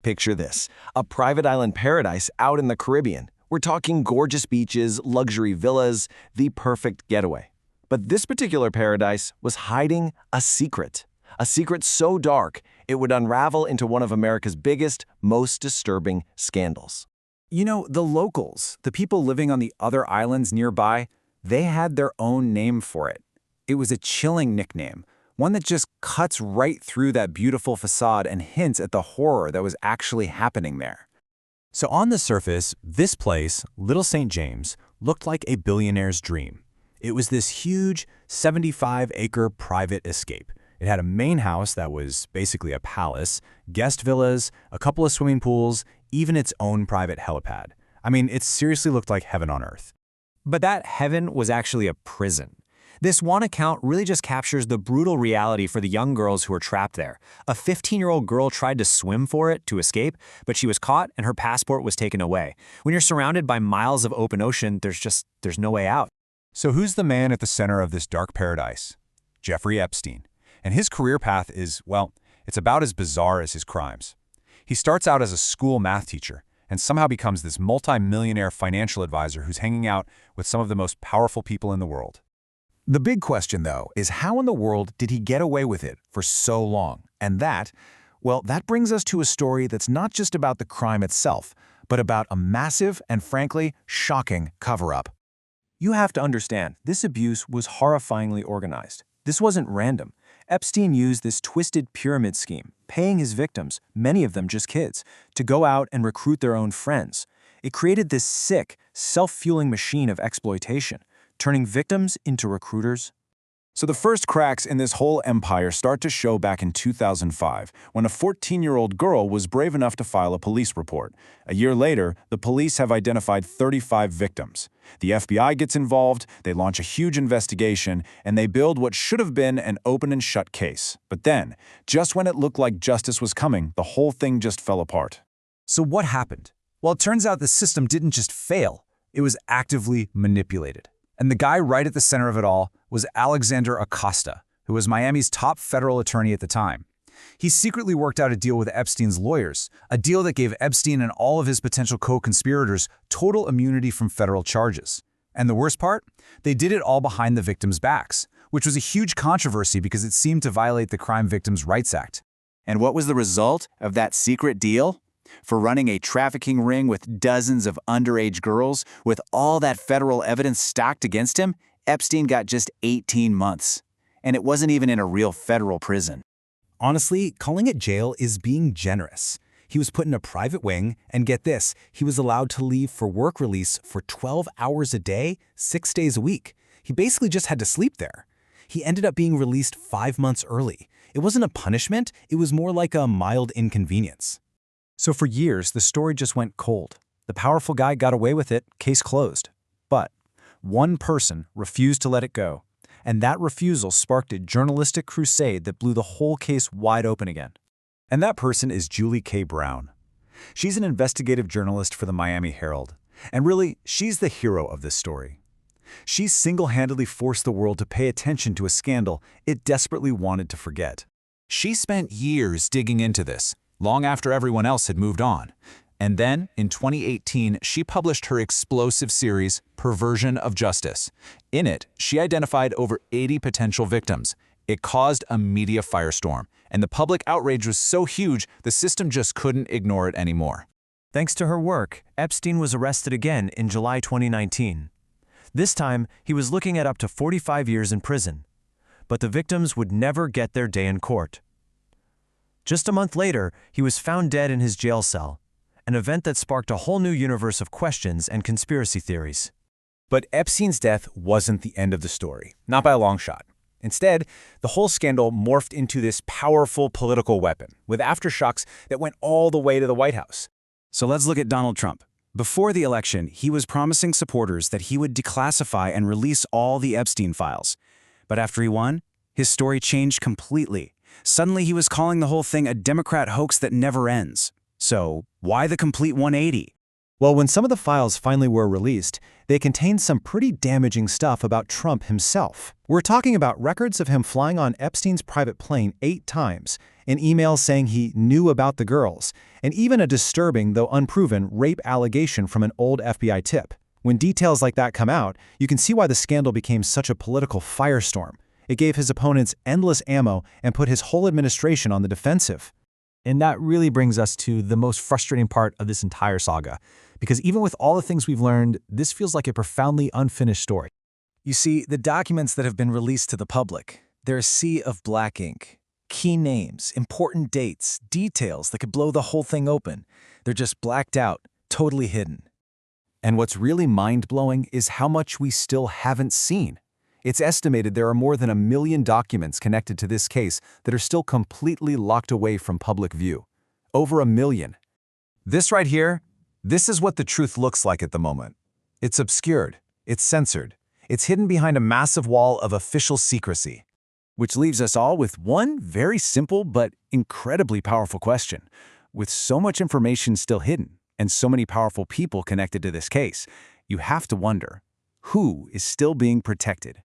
Picture this, a private island paradise out in the Caribbean. We're talking gorgeous beaches, luxury villas, the perfect getaway. But this particular paradise was hiding a secret so dark it would unravel into one of America's biggest, most disturbing scandals. You know, the locals, the people living on the other islands nearby, they had their own name for it. It was a chilling nickname, one that just cuts right through that beautiful facade and hints at the horror that was actually happening there. So on the surface, this place, Little St. James, looked like a billionaire's dream. It was this huge 75-acre private escape. It had a main house that was basically a palace, guest villas, a couple of swimming pools, even its own private helipad. I mean, it seriously looked like heaven on earth. But that heaven was actually a prison. This one account really just captures the brutal reality for the young girls who were trapped there. A 15-year-old girl tried to swim for it to escape, but she was caught and her passport was taken away. When you're surrounded by miles of open ocean, there's no way out. So who's the man at the center of this dark paradise? Jeffrey Epstein. And his career path is, well, it's about as bizarre as his crimes. He starts out as a school math teacher and somehow becomes this multi-millionaire financial advisor who's hanging out with some of the most powerful people in the world. The big question, though, is how in the world did he get away with it for so long? And that brings us to a story that's not just about the crime itself, but about a massive and, frankly, shocking cover-up. You have to understand, this abuse was horrifyingly organized. This wasn't random. Epstein used this twisted pyramid scheme, paying his victims, many of them just kids, to go out and recruit their own friends. It created this sick, self-fueling machine of exploitation, turning victims into recruiters. So the first cracks in this whole empire start to show back in 2005, when a 14-year-old girl was brave enough to file a police report. A year later, the police have identified 35 victims. The FBI gets involved, they launch a huge investigation, and they build what should have been an open and shut case. But then, just when it looked like justice was coming, the whole thing just fell apart. So what happened? Well, it turns out the system didn't just fail, it was actively manipulated. And the guy right at the center of it all was Alexander Acosta, who was Miami's top federal attorney at the time. He secretly worked out a deal with Epstein's lawyers, a deal that gave Epstein and all of his potential co-conspirators total immunity from federal charges. And the worst part? They did it all behind the victims' backs, which was a huge controversy because it seemed to violate the Crime Victims' Rights Act. And what was the result of that secret deal? For running a trafficking ring with dozens of underage girls, with all that federal evidence stacked against him, Epstein got just 18 months. And it wasn't even in a real federal prison. Honestly, calling it jail is being generous. He was put in a private wing, and get this, he was allowed to leave for work release for 12 hours a day, 6 days a week. He basically just had to sleep there. He ended up being released 5 months early. It wasn't a punishment, it was more like a mild inconvenience. So for years, the story just went cold. The powerful guy got away with it, case closed. But one person refused to let it go, and that refusal sparked a journalistic crusade that blew the whole case wide open again. And that person is Julie K. Brown. She's an investigative journalist for the Miami Herald, and really, she's the hero of this story. She single-handedly forced the world to pay attention to a scandal it desperately wanted to forget. She spent years digging into this, long after everyone else had moved on. And then, in 2018, she published her explosive series, Perversion of Justice. In it, she identified over 80 potential victims. It caused a media firestorm, and the public outrage was so huge, the system just couldn't ignore it anymore. Thanks to her work, Epstein was arrested again in July 2019. This time, he was looking at up to 45 years in prison. But the victims would never get their day in court. Just a month later, he was found dead in his jail cell, an event that sparked a whole new universe of questions and conspiracy theories. But Epstein's death wasn't the end of the story, not by a long shot. Instead, the whole scandal morphed into this powerful political weapon, with aftershocks that went all the way to the White House. So let's look at Donald Trump. Before the election, he was promising supporters that he would declassify and release all the Epstein files. But after he won, his story changed completely. Suddenly, he was calling the whole thing a Democrat hoax that never ends. So, why the complete 180? Well, when some of the files finally were released, they contained some pretty damaging stuff about Trump himself. We're talking about records of him flying on Epstein's private plane 8 times, an email saying he knew about the girls, and even a disturbing, though unproven, rape allegation from an old FBI tip. When details like that come out, you can see why the scandal became such a political firestorm. It gave his opponents endless ammo and put his whole administration on the defensive. And that really brings us to the most frustrating part of this entire saga, because even with all the things we've learned, this feels like a profoundly unfinished story. You see, the documents that have been released to the public, they're a sea of black ink. Key names, important dates, details that could blow the whole thing open. They're just blacked out, totally hidden. And what's really mind-blowing is how much we still haven't seen. It's estimated there are more than 1 million documents connected to this case that are still completely locked away from public view. Over 1 million. This right here, this is what the truth looks like at the moment. It's obscured, it's censored, it's hidden behind a massive wall of official secrecy. Which leaves us all with one very simple but incredibly powerful question. With so much information still hidden and so many powerful people connected to this case, you have to wonder, who is still being protected?